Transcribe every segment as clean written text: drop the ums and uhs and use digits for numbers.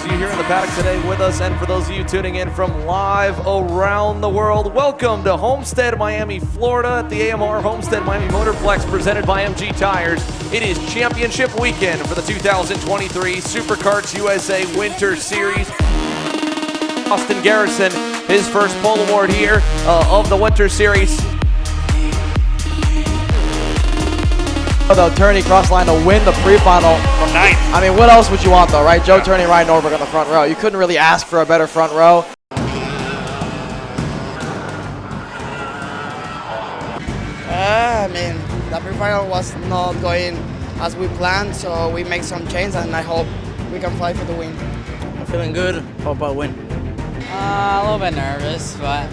of you here in the paddock today with us, and for those of you tuning in from live around the world, welcome to Homestead, Miami, Florida at the AMR Homestead Miami Motorplex presented by MG Tires. It is championship weekend for the 2023 Super Karts USA Winter Series. Austin Garrison, his first pole award here of the Winter Series. Though Turney cross line to win the pre-final. From ninth. I mean, what else would you want though, right? Joe Turney, Ryan Norberg on the front row. You couldn't really ask for a better front row. I mean, the pre-final was not going as we planned, so we make some changes, and I hope we can fight for the win. I'm feeling good. Hope I win. A little bit nervous, but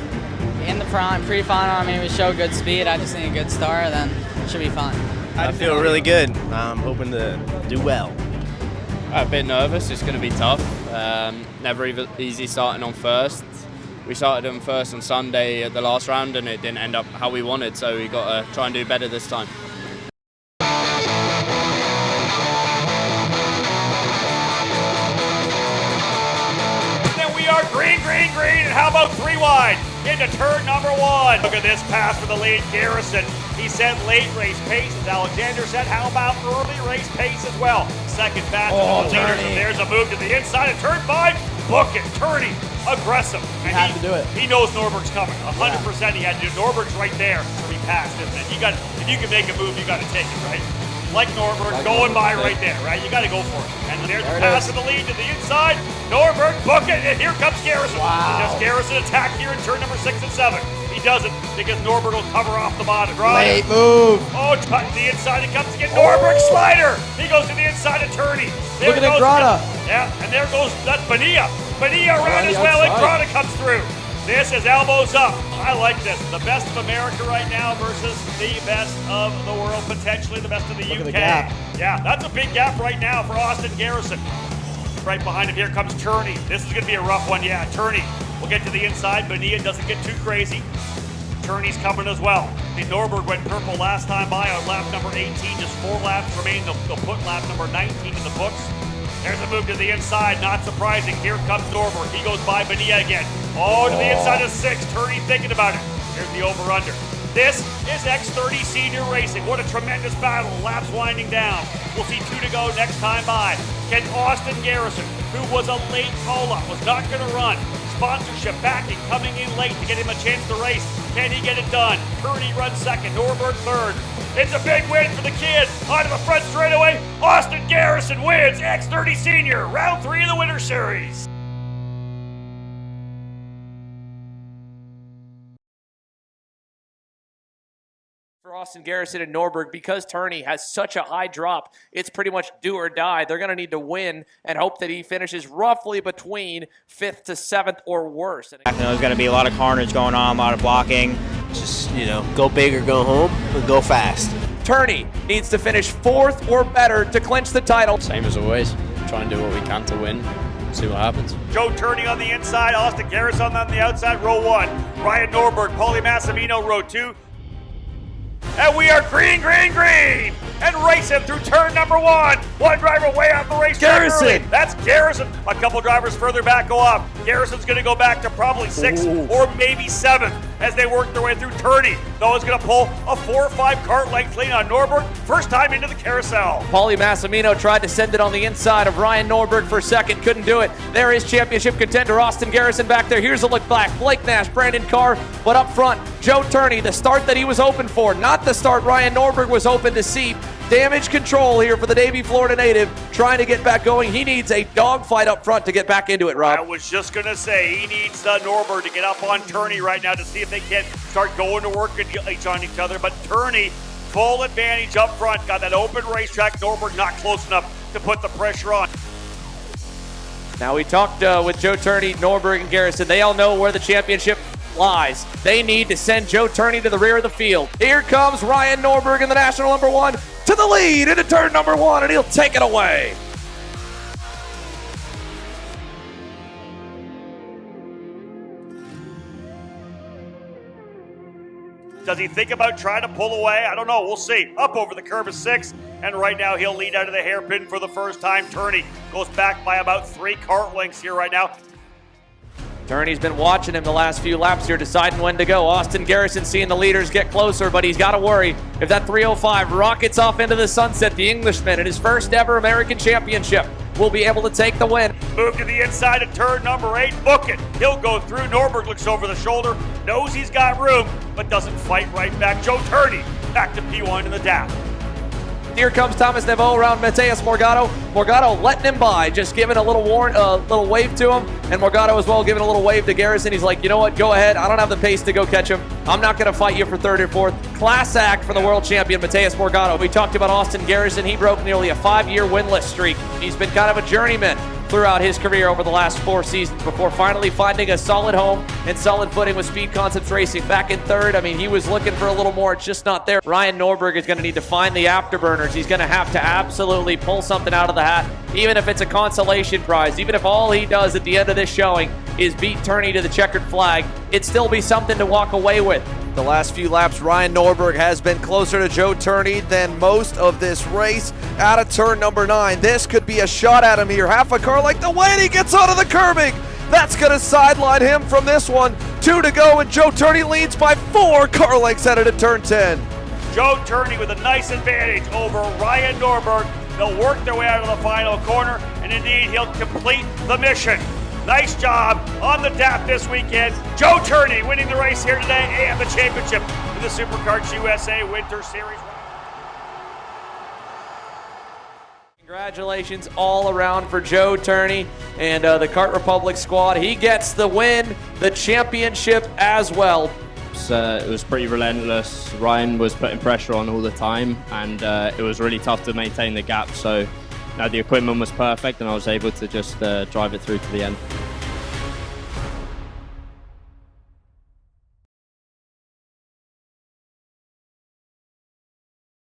in the pre-final, I mean, we showed good speed. I just need a good start, then it should be fun. I feel really good. I'm hoping to do well. A bit nervous. It's going to be tough. Never easy starting on first. We started on first on Sunday at the last round, and it didn't end up how we wanted. So we got to try and do better this time. Then we are green, green, green, and how about three wide into turn number one? Look at this pass for the lead, Garrison. He said late race pace, as Alexander said. How about early race pace as well? Second pass to the leader. There's a move to the inside of turn five. Book it, Turney, aggressive. And He had to do it. He knows Norberg's coming. 100% he had to do. Norberg's right there to be passed, isn't it? If you can make a move, you got to take it, right? Like Norberg, going by right there, right? You got to go for it. And there's the pass to the lead to the inside. Norberg, book it, and here comes Garrison. Wow. Does Garrison attack here in turn number 6 and 7? He doesn't, because Norberg will cover off the bottom. Late move. Oh, to the inside, it comes again. Norberg slider. He goes to the inside of Turney. Look at Grata. Yeah, and there goes Bonilla. Bonilla around as well, and Grata comes through. This is elbows up. I like this. The best of America right now versus the best of the world, potentially the best of the UK. At the gap. Yeah, that's a big gap right now for Austin Garrison. Right behind him, here comes Turney. This is going to be a rough one, yeah. Turney will get to the inside. Bonilla doesn't get too crazy. Turney's coming as well. Norberg went purple last time by on lap number 18. Just 4 laps remain. They'll put lap number 19 in the books. There's a move to the inside, not surprising. Here comes Norberg. He goes by Bonilla again. Oh, to the inside of 6. Turney thinking about it. Here's the over-under. This is X30 Senior Racing. What a tremendous battle. Laps winding down. We'll see 2 to go next time by. Can Austin Garrison, who was a late call-up, was not going to run, sponsorship backing coming in late to get him a chance to race. Can he get it done? Turney runs second, Norberg third. It's a big win for the kid. Onto the front straightaway, Austin Garrison wins X30 Senior, round 3 of the Winter Series. For Austin Garrison and Norberg, because Turney has such a high drop, it's pretty much do or die. They're going to need to win and hope that he finishes roughly between 5th to 7th or worse. I know there's going to be a lot of carnage going on, a lot of blocking. Just, go big or go home, but go fast. Turney needs to finish 4th or better to clinch the title. Same as always. Try and do what we can to win. See what happens. Joe Turney on the inside, Austin Garrison on the outside, row 1. Ryan Norberg, Paulie Massimino, row 2. And we are green, green, green! And racing through turn number 1. One driver way off the racetrack. Garrison! Early. That's Garrison. A couple drivers further back go off. Garrison's going to go back to probably 6th or maybe 7th as they work their way through Turney. Though is going to pull a 4 or 5 kart length lead on Norberg. First time into the carousel. Paulie Massimino tried to send it on the inside of Ryan Norberg for second. Couldn't do it. There is championship contender Austin Garrison back there. Here's a look back. Blake Nash, Brandon Carr, but up front, Joe Turney, the start that he was open for. Not the start Ryan Norberg was open to see. Damage control here for the Davie, Florida native, trying to get back going. He needs a dogfight up front to get back into it, Rob. I was just going to say, he needs Norberg to get up on Turney right now to see if they can start going to work on each other. But Turney, full advantage up front, got that open racetrack. Norberg not close enough to put the pressure on. Now we talked with Joe Turney, Norberg, and Garrison. They all know where the championship lies. They need to send Joe Turney to the rear of the field. Here comes Ryan Norberg in the national number 1 to the lead into turn number 1, and he'll take it away. Does he think about trying to pull away? I don't know. We'll see. Up over the curve is 6. And right now he'll lead out of the hairpin for the first time. Turney goes back by about 3 kart lengths here right now. Turney's been watching him the last few laps here, deciding when to go. Austin Garrison seeing the leaders get closer, but he's got to worry. If that 305 rockets off into the sunset, the Englishman in his first ever American Championship will be able to take the win. Move to the inside of turn number 8, book it. He'll go through. Norberg looks over the shoulder, knows he's got room, but doesn't fight right back. Joe Turney back to P1 in the DAP. Here comes Thomas Neveau around Mateus Morgado. Morgado letting him by, just giving a little little wave to him, and Morgado as well giving a little wave to Garrison. He's like, you know what, go ahead. I don't have the pace to go catch him. I'm not going to fight you for 3rd or 4th. Class act for the world champion, Mateus Morgado. We talked about Austin Garrison. He broke nearly a 5-year winless streak. He's been kind of a journeyman throughout his career over the last 4 seasons before finally finding a solid home and solid footing with Speed Concepts Racing. Back in 3rd, I mean, he was looking for a little more. It's just not there. Ryan Norberg is going to need to find the afterburners. He's going to have to absolutely pull something out of the hat, even if it's a consolation prize, even if all he does at the end of this showing is beat Turney to the checkered flag. It'd still be something to walk away with. The last few laps, Ryan Norberg has been closer to Joe Turney than most of this race. Out of turn number 9, this could be a shot at him here. Half a car like the way he gets onto the curbing. That's going to sideline him from this one. 2 to go, and Joe Turney leads by 4 car lengths headed to turn 10. Joe Turney with a nice advantage over Ryan Norberg. They'll work their way out of the final corner, and indeed he'll complete the mission. Nice job on the DAP this weekend. Joe Turney winning the race here today and the championship in the SuperKarts USA Winter Series. Congratulations all around for Joe Turney and the Kart Republic squad. He gets the win, the championship as well. It was pretty relentless. Ryan was putting pressure on all the time, and it was really tough to maintain the gap. So the equipment was perfect, and I was able to just drive it through to the end.